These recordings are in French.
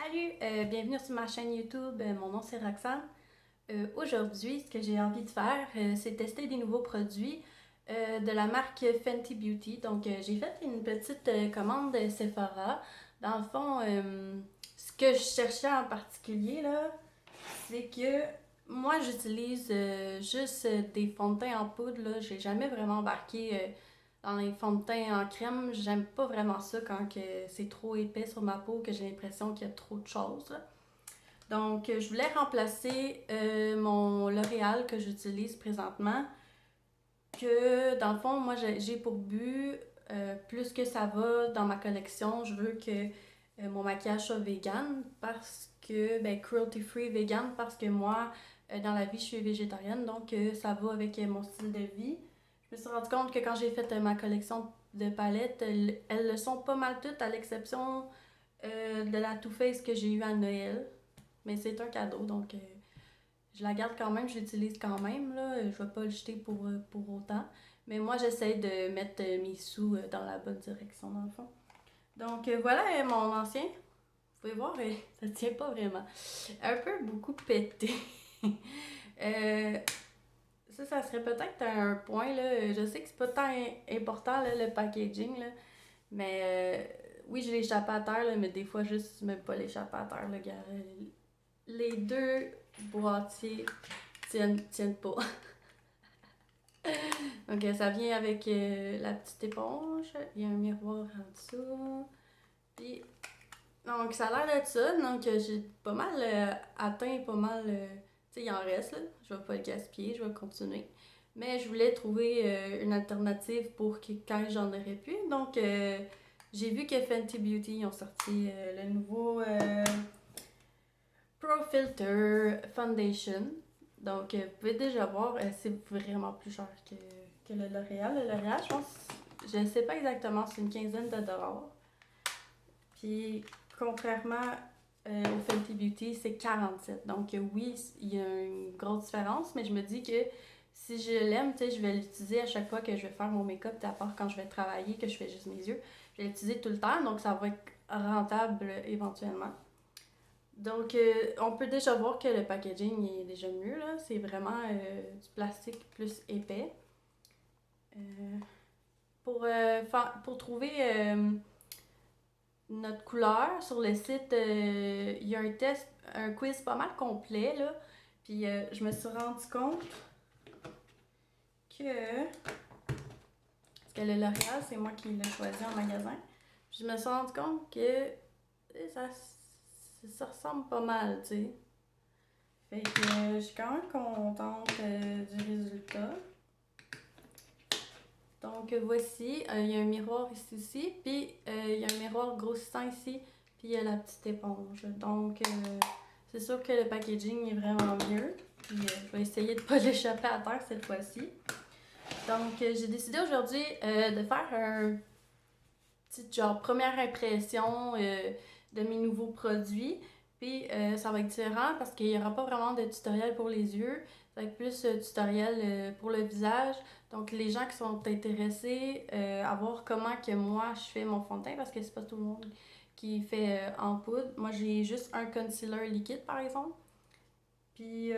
Salut, bienvenue sur ma chaîne YouTube. Mon nom c'est Roxane. Aujourd'hui, ce que j'ai envie de faire, c'est tester des nouveaux produits de la marque Fenty Beauty. Donc, j'ai fait une petite commande de Sephora. Dans le fond, ce que je cherchais en particulier, là, c'est que moi, j'utilise juste des fonds de teint en poudre. Là. J'ai jamais vraiment embarqué dans les fonds de teint en crème. J'aime pas vraiment ça quand que c'est trop épais sur ma peau, que j'ai l'impression qu'il y a trop de choses. Là. Donc, je voulais remplacer mon L'Oréal que j'utilise présentement. Que dans le fond, moi, j'ai pour but, plus que ça va dans ma collection, je veux que mon maquillage soit vegan parce que, ben, cruelty free vegan parce que moi, dans la vie, je suis végétarienne, donc ça va avec mon style de vie. Je me suis rendu compte que quand j'ai fait ma collection de palettes, elles le sont pas mal toutes, à l'exception de la Too Faced que j'ai eue à Noël. Mais c'est un cadeau, donc je la garde quand même, je l'utilise quand même. Là. Je vais pas le jeter pour autant. Mais moi, j'essaie de mettre mes sous dans la bonne direction, dans le fond. Donc voilà mon ancien. Vous pouvez voir, ça tient pas vraiment. Un peu beaucoup pété. euh, ça serait peut-être un point. Là. Je sais que c'est pas tant important là, le packaging. Là. Mais oui, je l'échappe à terre, là, mais des fois, juste même pas l'échapper à terre. Là, gars. Les deux boîtiers tiennent pas. Donc ça vient avec la petite éponge. Il y a un miroir en dessous. Puis, donc ça a l'air d'être ça. Donc j'ai pas mal atteint, pas mal. Tu sais, il en reste là. Je vais pas le gaspiller, je vais continuer. Mais je voulais trouver une alternative pour que quand j'en aurais plus. Donc j'ai vu que Fenty Beauty ont sorti le nouveau Pro Filter Foundation. Donc, vous pouvez déjà voir, c'est vraiment plus cher que le L'Oréal. Le L'Oréal, je pense, je ne sais pas exactement, c'est une quinzaine de dollars. Puis, contrairement au Fenty Beauty, c'est 47. Donc, oui, il y a une grosse différence, mais je me dis que si je l'aime, tu sais, je vais l'utiliser à chaque fois que je vais faire mon make-up, à part quand je vais travailler, que je fais juste mes yeux. Je vais l'utiliser tout le temps, donc ça va être rentable éventuellement. Donc, on peut déjà voir que le packaging est déjà mieux, là. C'est vraiment du plastique plus épais. Euh, pour trouver notre couleur sur le site, il y a un test, un quiz pas mal complet, là. Puis, je me suis rendu compte que... Parce que le L'Oréal, c'est moi qui l'ai choisi en magasin. Je me suis rendu compte que ça, ça ressemble pas mal, tu sais. Fait que je suis quand même contente du résultat. Donc voici, il y a un miroir ici aussi, puis il y a un miroir grossissant ici, puis il y a la petite éponge. Donc c'est sûr que le packaging est vraiment mieux. Puis je vais essayer de ne pas l'échapper à terre cette fois-ci. Donc j'ai décidé aujourd'hui de faire un petit genre première impression de mes nouveaux produits. Puis ça va être différent parce qu'il n'y aura pas vraiment de tutoriel pour les yeux. Ça va être plus tutoriel pour le visage. Donc les gens qui sont intéressés à voir comment que moi je fais mon fond de teint, parce que c'est pas tout le monde qui fait en poudre. Moi j'ai juste un concealer liquide par exemple. Puis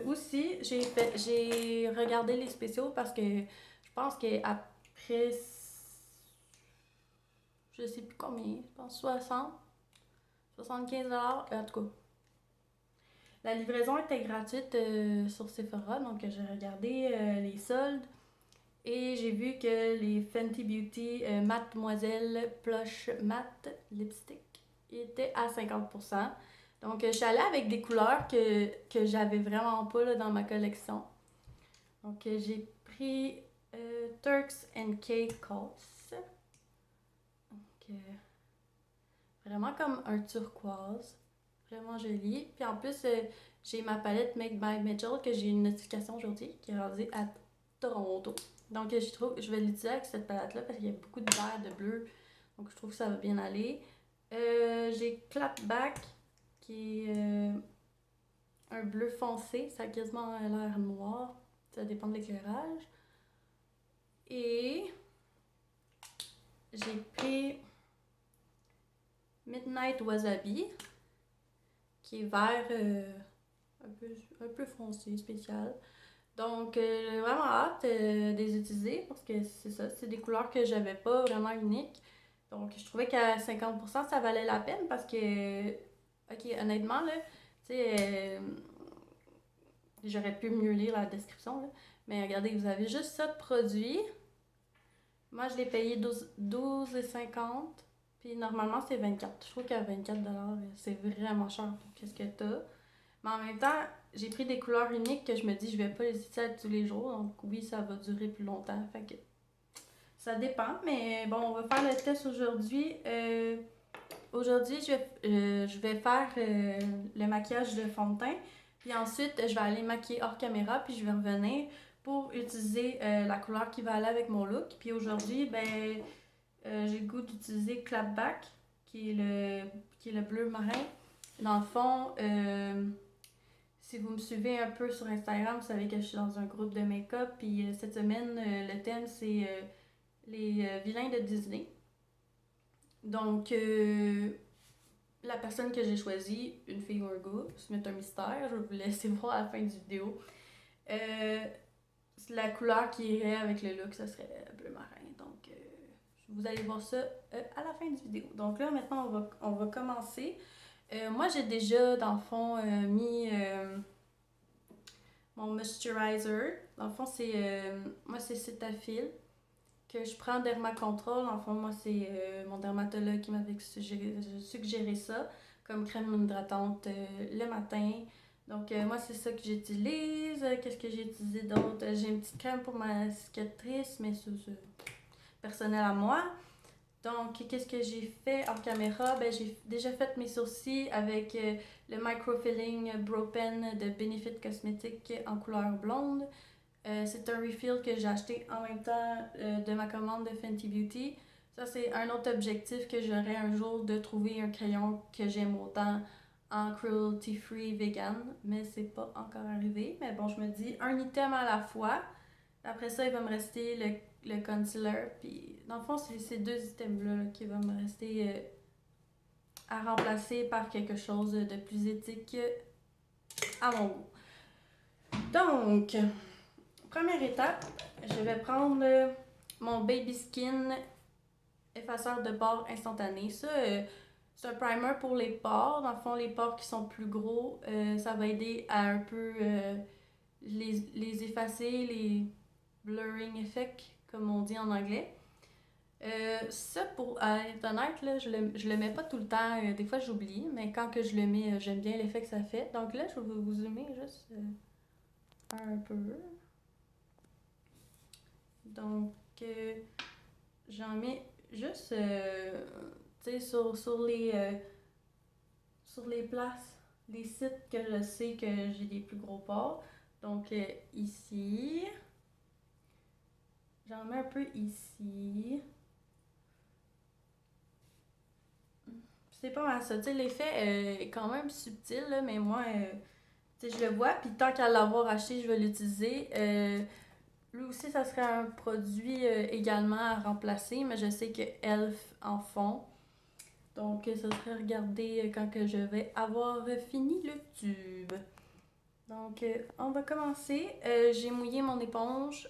aussi j'ai regardé les spéciaux parce que je pense qu'après je sais plus combien, je pense 60, 75 $. En tout cas, la livraison était gratuite sur Sephora, donc j'ai regardé les soldes et j'ai vu que les Fenty Beauty Mademoiselle Plush Matte Lipstick étaient à 50%. Donc je suis allée avec des couleurs que j'avais vraiment pas là, dans ma collection. Donc j'ai pris Turks and Caicos. Donc, vraiment comme un turquoise. Vraiment joli. Puis en plus, j'ai ma palette Make by Mitchell que j'ai une notification aujourd'hui qui est rendue à Toronto. Donc je vais l'utiliser avec cette palette-là parce qu'il y a beaucoup de vert, de bleu. Donc je trouve que ça va bien aller. J'ai Clapback qui est un bleu foncé. Ça a quasiment l'air noir. Ça dépend de l'éclairage. Et j'ai pris Midnight Wasabi. qui est vert, un peu foncé, spécial. Donc, j'ai vraiment hâte de les utiliser parce que c'est ça, c'est des couleurs que j'avais pas vraiment uniques. Donc, je trouvais qu'à 50%, ça valait la peine parce que, ok, honnêtement, là, tu sais, j'aurais pu mieux lire la description, là, mais regardez, vous avez juste ça de produit. Moi, je l'ai payé 12,50. Puis normalement, c'est 24. Je trouve qu'à 24$, c'est vraiment cher pour qu'est-ce que t'as. Mais en même temps, j'ai pris des couleurs uniques que je me dis je vais pas les utiliser tous les jours. Donc oui, ça va durer plus longtemps. Fait que ça dépend. Mais bon, on va faire le test aujourd'hui. Aujourd'hui, je vais faire le maquillage de fond de teint. Puis ensuite, je vais aller maquiller hors caméra. Puis je vais revenir pour utiliser la couleur qui va aller avec mon look. Puis aujourd'hui, ben, j'ai le goût d'utiliser Clapback, qui est le bleu marin. Dans le fond, si vous me suivez un peu sur Instagram, vous savez que je suis dans un groupe de make-up. Puis cette semaine, le thème, c'est les vilains de Disney. Donc, la personne que j'ai choisie, une fille ou un gars, c'est un mystère. Je vais vous laisser voir à la fin du vidéo. La couleur qui irait avec le look, ça serait bleu marin. Donc, vous allez voir ça à la fin du vidéo. Donc là, maintenant, on va commencer. Moi, j'ai déjà, dans le fond, mis mon moisturizer. Dans le fond, moi, c'est Cetaphil que je prends Dermacontrol. Dans le fond, moi, c'est mon dermatologue qui m'avait suggéré ça comme crème hydratante le matin. Donc, moi, c'est ça que j'utilise. Qu'est-ce que j'ai utilisé d'autre? J'ai une petite crème pour ma cicatrice, mais c'est personnel à moi. Donc, qu'est-ce que j'ai fait en caméra? Ben, j'ai déjà fait mes sourcils avec le microfilling Brow Pen de Benefit Cosmetics en couleur blonde. C'est un refill que j'ai acheté en même temps de ma commande de Fenty Beauty. Ça, c'est un autre objectif que j'aurai un jour, de trouver un crayon que j'aime autant en cruelty-free vegan, mais c'est pas encore arrivé. Mais bon, je me dis un item à la fois. Après ça, il va me rester le concealer. Puis, dans le fond, c'est ces deux items-là qui vont me rester à remplacer par quelque chose de plus éthique à mon goût. Donc, première étape, je vais prendre mon Baby Skin effaceur de pores instantané. Ça, c'est un primer pour les pores. Dans le fond, les pores qui sont plus gros, ça va aider à un peu les effacer, les blurring effects, comme on dit en anglais. Ça, pour être honnête, là, je le mets pas tout le temps. Des fois, j'oublie, mais quand que je le mets, j'aime bien l'effet que ça fait. Donc là, je vais vous zoomer juste un peu. Donc, j'en mets juste sur les places, les sites que je sais que j'ai des plus gros pores. Donc, ici, j'en mets un peu ici. C'est pas mal ça. L'effet est quand même subtil, là, mais moi, je le vois. Puis tant qu'à l'avoir acheté, je vais l'utiliser. Lui aussi, ça serait un produit également à remplacer, mais je sais que Elf en font. Donc, ça serait regarder quand que je vais avoir fini le tube. Donc, on va commencer. J'ai mouillé mon éponge.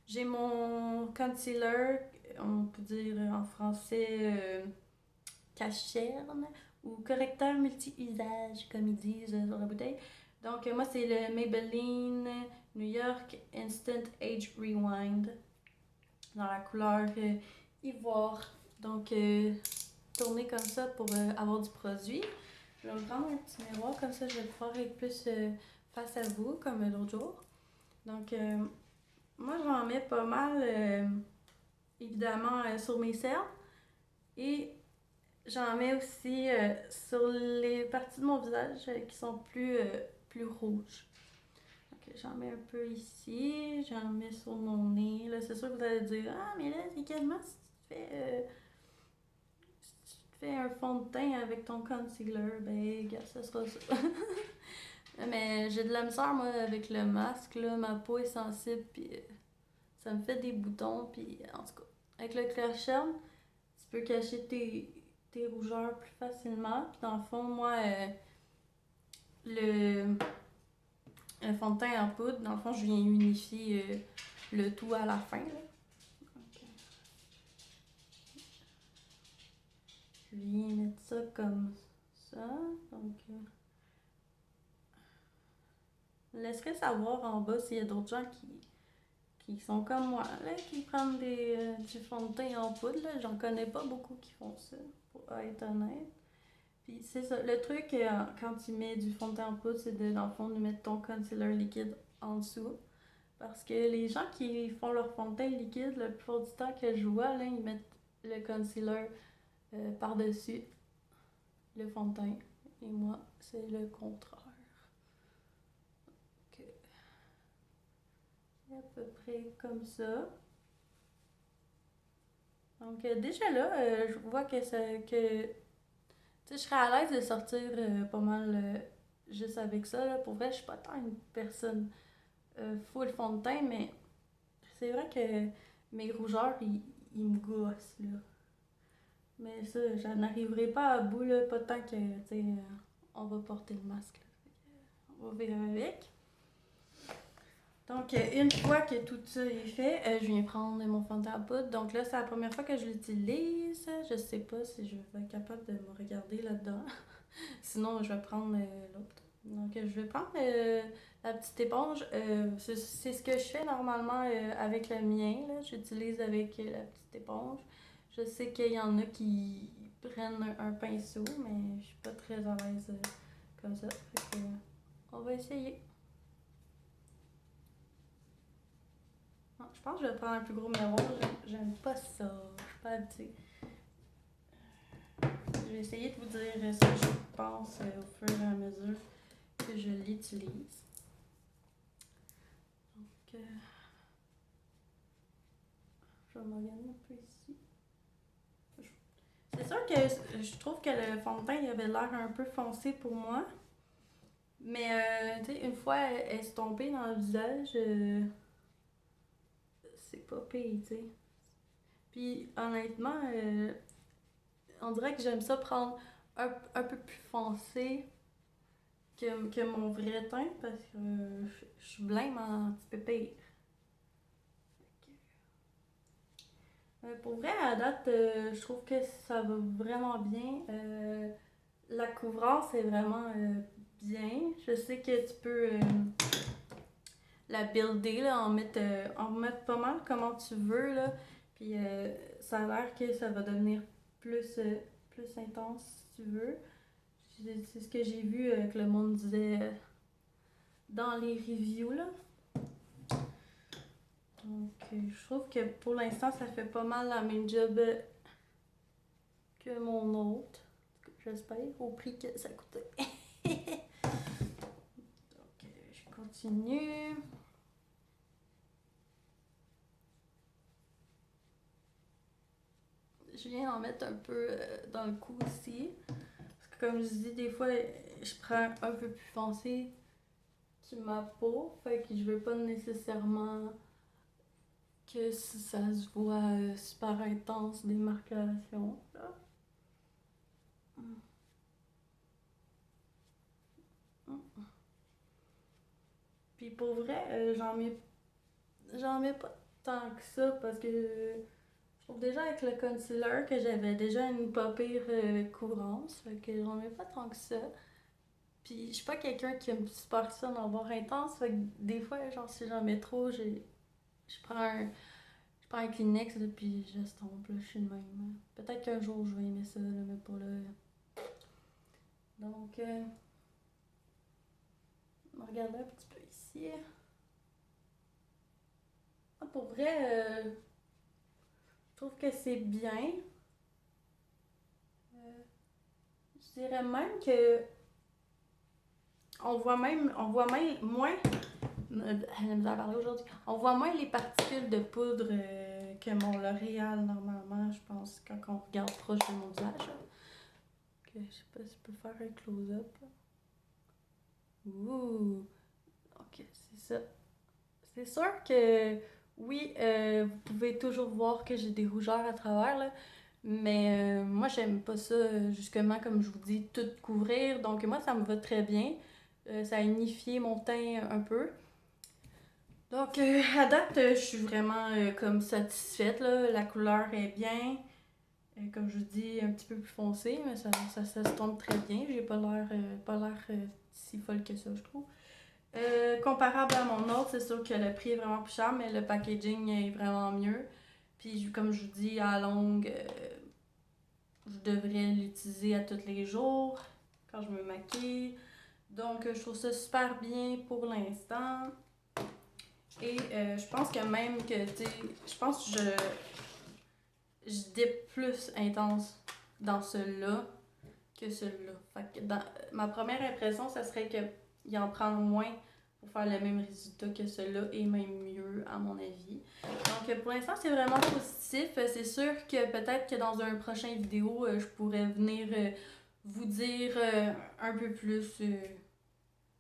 J'ai mon concealer, on peut dire en français cacherne ou correcteur multi-usage, comme ils disent sur la bouteille. Donc, moi, c'est le Maybelline New York Instant Age Rewind dans la couleur ivoire. Donc, tourner comme ça pour avoir du produit. Je vais prendre un petit miroir, comme ça je vais pouvoir être plus face à vous, comme l'autre jour. Donc, moi j'en mets pas mal, évidemment, sur mes cernes. Et j'en mets aussi sur les parties de mon visage qui sont plus rouges. Donc, j'en mets un peu ici, j'en mets sur mon nez. Là, c'est sûr que vous allez dire, ah, mais là, c'est quasiment si tu fais un fond de teint avec ton concealer, ben, gars, ça sera ça. Mais j'ai de la misère, moi, avec le masque, là, ma peau est sensible, puis ça me fait des boutons, puis en tout cas, avec le clair charme, tu peux cacher des rougeurs plus facilement. Puis dans le fond, moi, le, le fond de teint en poudre, dans le fond, je viens unifier le tout à la fin, là. Donc, je viens mettre ça comme ça. Donc, je laisserai savoir en bas s'il y a d'autres gens qui sont comme moi, là, qui prennent du fond de teint en poudre. Là. J'en connais pas beaucoup qui font ça, pour être honnête. Puis c'est ça, le truc quand tu mets du fond de teint en poudre, c'est dans le fond de mettre ton concealer liquide en dessous. Parce que les gens qui font leur fond de teint liquide, la plupart du temps que je vois, là, ils mettent le concealer par-dessus le fond de teint. Et moi, c'est le contraire. Donc, à peu près comme ça. Donc déjà là, je vois que je serais à l'aise de sortir pas mal juste avec ça. Là. Pour vrai, je suis pas tant une personne full fond de teint, mais c'est vrai que mes rougeurs, ils me gossent, là. Mais ça, j'en arriverai pas à bout, là, pas tant que, tu sais, on va porter le masque, là. On va vivre avec. Donc, une fois que tout ça est fait, je viens prendre mon fond de teint à poudre. Donc là, c'est la première fois que je l'utilise. Je sais pas si je vais être capable de me regarder là-dedans. Sinon, je vais prendre l'autre. Donc, je vais prendre la petite éponge. C'est ce que je fais normalement avec le mien. Là. J'utilise avec la petite éponge. Je sais qu'il y en a qui prennent un pinceau, mais je suis pas très à l'aise comme ça. Fait que, on va essayer. Non, je pense que je vais prendre un plus gros miroir. J'aime pas ça. Je suis pas habituée. Je vais essayer de vous dire ce que je pense au fur et à mesure que je l'utilise. Donc, je vais m'organiser un peu ici. C'est sûr que je trouve que le fond de teint il avait l'air un peu foncé pour moi. Mais, tu sais, une fois estompé dans le visage, c'est pas pire, tu sais. Puis, honnêtement, on dirait que j'aime ça prendre un peu plus foncé que mon vrai teint parce que je suis blême en petit peu pire. Pour vrai, à date, je trouve que ça va vraiment bien. La couvrance est vraiment bien. Je sais que tu peux la builder, là, en mettre pas mal comment tu veux. Là. Puis ça a l'air que ça va devenir plus intense si tu veux. C'est ce que j'ai vu que le monde disait dans les reviews. Là. Donc je trouve que pour l'instant, ça fait pas mal la même job que mon autre. J'espère, au prix que ça coûtait. Donc, je continue. Je viens en mettre un peu dans le cou aussi. Parce que comme je dis, des fois, je prends un peu plus foncé que ma peau. Fait que je veux pas nécessairement que ça se voit super intense, des marcations. Là. Puis pour vrai, j'en mets pas tant que ça parce que je trouve déjà avec le concealer que j'avais déjà une pas pire couvrance. Fait que j'en mets pas tant que ça. Puis je suis pas quelqu'un qui aime super ça d'en avoir intense. Fait que des fois, genre si j'en mets trop, je prends un. Je prends un Kleenex là, puis j'estompe, là, je suis de même. Peut-être qu'un jour je vais aimer ça, là, mais pour là. Donc, on va regarder un petit peu ici. Ah, pour vrai, je trouve que c'est bien. Je dirais même que on voit même moins. Elle a parlé aujourd'hui. On voit moins les particules de poudre que mon L'Oréal normalement, je pense, quand on regarde proche de mon visage. Que je sais pas si je peux faire un close-up. Ouh! Ok, c'est ça. C'est sûr que oui, vous pouvez toujours voir que j'ai des rougeurs à travers, là, Mais moi, j'aime pas ça, justement, comme je vous dis, tout couvrir. Donc, moi, ça me va très bien. Ça a unifié mon teint un peu. Donc, à date, je suis vraiment comme satisfaite, là. La couleur est bien. Comme je vous dis, un petit peu plus foncé, mais ça se tombe très bien. J'ai pas l'air si folle que ça, je trouve. Comparable à mon autre, c'est sûr que le prix est vraiment plus cher, mais le packaging est vraiment mieux. Puis, comme je vous dis, à longue, je devrais l'utiliser à tous les jours quand je me maquille. Donc, je trouve ça super bien pour l'instant. Et je pense que même que, tu sais, je pense que je dip plus intense dans celui-là que celui-là. Fait que ma première impression, ça serait qu'il en prend moins pour faire le même résultat que celui-là et même mieux, à mon avis. Donc, pour l'instant, c'est vraiment positif. C'est sûr que peut-être que dans un prochain vidéo, je pourrais venir vous dire un peu plus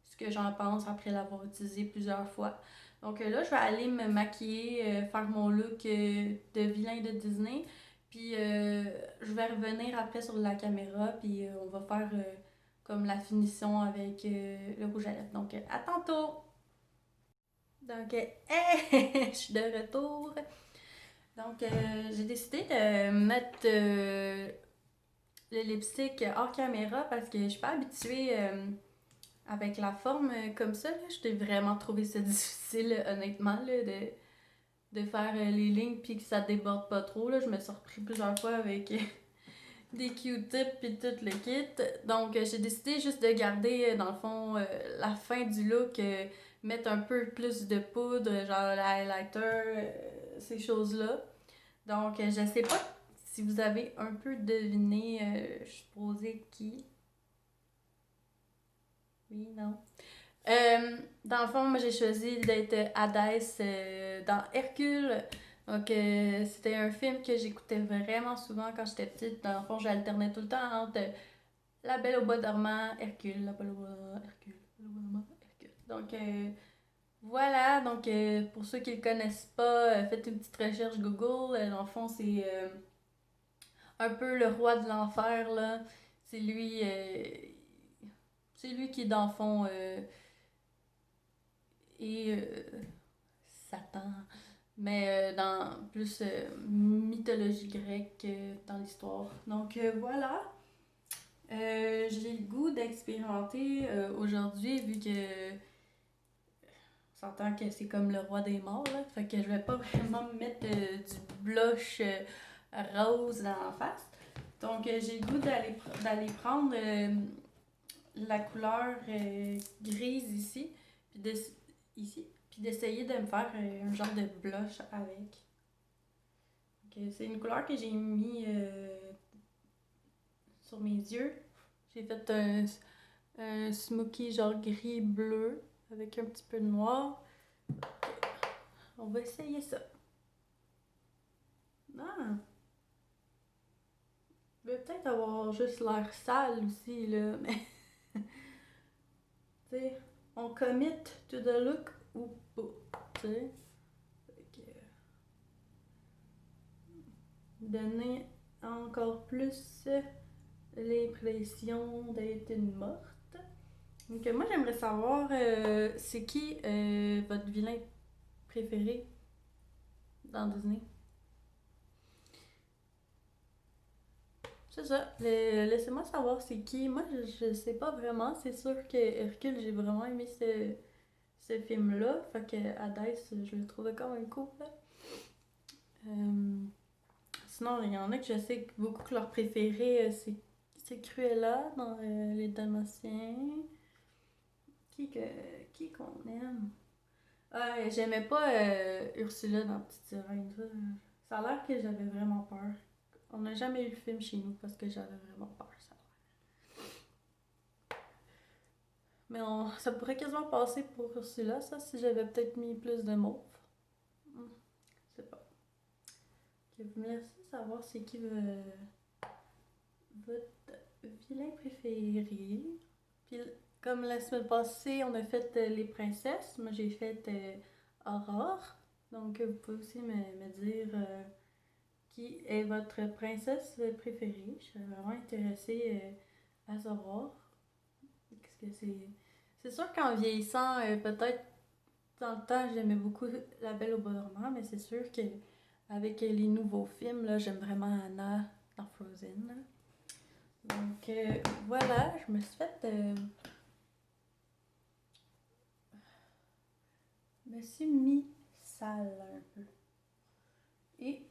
ce que j'en pense après l'avoir utilisé plusieurs fois. Donc là, je vais aller me maquiller, faire mon look de vilain de Disney. Puis je vais revenir après sur la caméra, puis on va faire comme la finition avec le rouge à lèvres. Donc à tantôt! Donc, hey, je suis de retour. Donc, j'ai décidé de mettre le lipstick hors caméra parce que je suis pas habituée avec la forme comme ça. Là, j'ai vraiment trouvé ça difficile, honnêtement, là, de faire les lignes puis que ça déborde pas trop. Là. Je me suis repris plusieurs fois avec des Q-tips puis tout le kit. Donc, j'ai décidé juste de garder, dans le fond, la fin du look, mettre un peu plus de poudre, genre l'highlighter, ces choses-là. Donc, je sais pas si vous avez un peu deviné, je supposais qui. Oui, non. Dans le fond, moi j'ai choisi d'être Hadès dans Hercule. Donc, c'était un film que j'écoutais vraiment souvent quand j'étais petite. Dans le fond, j'alternais tout le temps entre La Belle au Bois dormant, Hercule, La Belle au Bois dormant, Hercule, La Belle au Bois dormant, Hercule. Donc, voilà. Donc, pour ceux qui le connaissent pas, faites une petite recherche Google. Dans le fond, c'est un peu le roi de l'enfer, là. C'est lui, c'est lui qui, dans le fond, et Satan, mais dans plus mythologie grecque dans l'histoire. Donc voilà. J'ai le goût d'expérimenter aujourd'hui vu que on s'entend que c'est comme le roi des morts, là. Fait que je vais pas vraiment me mettre du blush rose dans la face. Donc j'ai le goût d'aller prendre la couleur grise ici, ici, puis d'essayer de me faire un genre de blush avec. C'est une couleur que j'ai mis sur mes yeux. J'ai fait un smoky genre gris-bleu avec un petit peu de noir. On va essayer ça. Ah! Je vais peut-être avoir juste l'air sale aussi, là, mais... tu sais, on commit to the look ou pas, tu sais. Donner encore plus l'impression d'être une morte. Donc moi j'aimerais savoir c'est qui votre vilain préféré dans Disney. C'est ça. Laissez-moi savoir c'est qui. Moi je sais pas vraiment. C'est sûr que Hercule j'ai vraiment aimé ce film-là. Fait que Hades je le trouvais quand même cool. Là. Sinon il y en a que je sais que beaucoup que leur préféré c'est Cruella dans Les Dalmatiens. Qui qu'on aime? Ah, j'aimais pas Ursula dans Petite Sirène. Ça a l'air que j'avais vraiment peur. On n'a jamais eu le film chez nous parce que j'avais vraiment peur, ça. Mais ça pourrait quasiment passer pour Ursula, ça, si j'avais peut-être mis plus de mauve. Je sais pas. Ok, vous me laissez savoir c'est qui votre vilain préféré. Puis, comme la semaine passée, on a fait les princesses. Moi, j'ai fait Aurore. Donc, vous pouvez aussi me dire qui est votre princesse préférée. Je serais vraiment intéressée à savoir. Qu'est-ce que c'est? C'est sûr qu'en vieillissant, peut-être dans le temps, j'aimais beaucoup La Belle au Bois dormant, mais c'est sûr que avec les nouveaux films, là, j'aime vraiment Anna dans Frozen. Là. Donc voilà, je me suis fait. Je me suis mis sale un peu. Et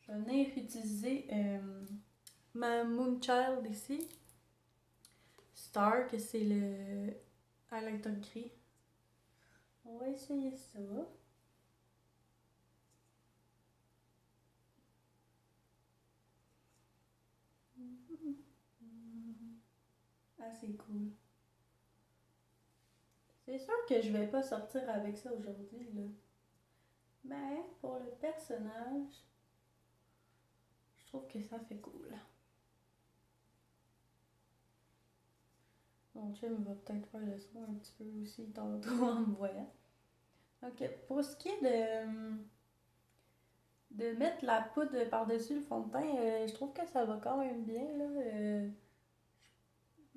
je vais venir utiliser ma Moonchild ici. Star, que c'est le highlighter gris. On va essayer ça. Ah, c'est cool. C'est sûr que je vais pas sortir avec ça aujourd'hui, là. Mais pour le personnage, je trouve que ça fait cool. Mon chum va peut-être faire le son un petit peu aussi tantôt en me voyant. Ok, pour ce qui est de mettre la poudre par-dessus le fond de teint, je trouve que ça va quand même bien, là.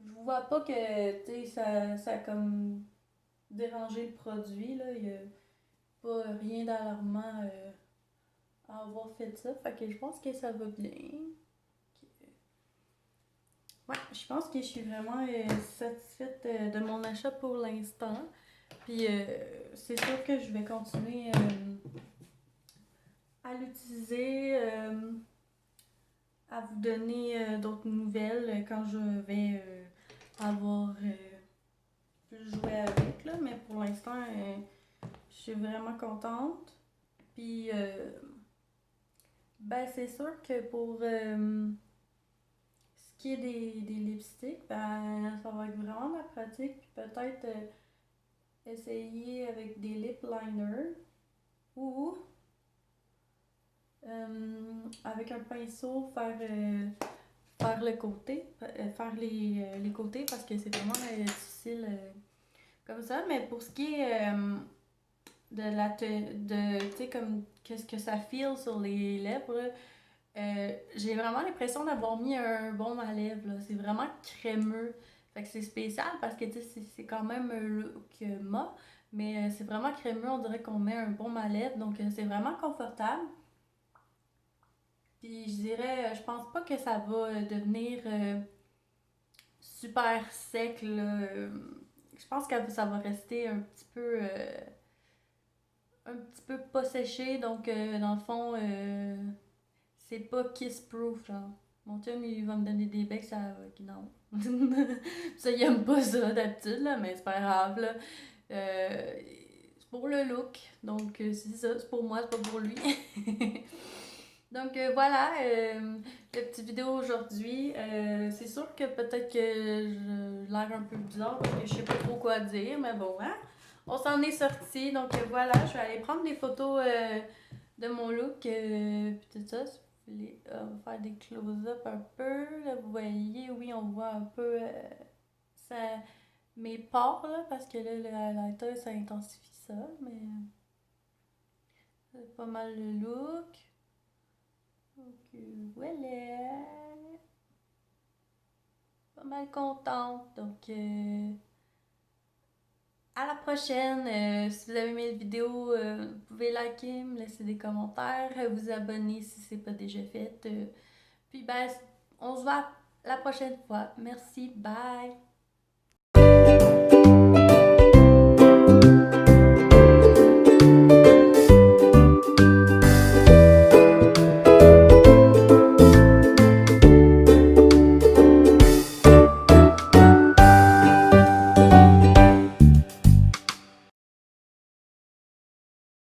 Je vois pas que, tu sais, ça a comme dérangé le produit, là. Il y a pas rien d'alarmant à avoir fait ça. Fait que je pense que ça va bien. Ouais, je pense que je suis vraiment satisfaite de mon achat pour l'instant. Puis c'est sûr que je vais continuer à l'utiliser, à vous donner d'autres nouvelles quand je vais avoir pu jouer avec. Là. Mais pour l'instant, je suis vraiment contente. Puis, ben, c'est sûr que pour ce qui est des lipsticks, ben, ça va être vraiment ma pratique. Puis peut-être essayer avec des lip liners ou avec un pinceau faire le côté, faire les côtés parce que c'est vraiment difficile comme ça. Mais pour ce qui est tu sais, comme qu'est-ce que ça feel sur les lèvres, j'ai vraiment l'impression d'avoir mis un baume à lèvres. Là. C'est vraiment crémeux. Fait que c'est spécial parce que tu sais, c'est quand même un look mat, mais c'est vraiment crémeux. On dirait qu'on met un baume à lèvres, donc c'est vraiment confortable. Puis je dirais, je pense pas que ça va devenir super sec, là. Je pense que ça va rester un petit peu pas séché, donc dans le fond, c'est pas kiss-proof, genre. Mon chum, il va me donner des becs, ça va, non. Ça, il aime pas ça d'habitude, là, mais c'est pas grave, là. C'est pour le look, donc c'est ça, c'est pour moi, c'est pas pour lui. Donc voilà, la petite vidéo aujourd'hui. C'est sûr que peut-être que j'ai l'air un peu bizarre parce que je sais pas trop quoi dire, mais bon, hein? On s'en est sorti. Donc voilà, je vais aller prendre des photos de mon look. Puis tout ça, si vous voulez, on va faire des close-up un peu. Là, vous voyez, oui, on voit un peu ça, mes pores, là, parce que là, le highlighter, ça intensifie ça, mais c'est pas mal le look. Donc voilà. Pas mal contente. Donc à la prochaine. Si vous avez aimé la vidéo, vous pouvez liker, me laisser des commentaires, vous abonner si c'est pas déjà fait. Puis ben, on se voit la prochaine fois. Merci, bye!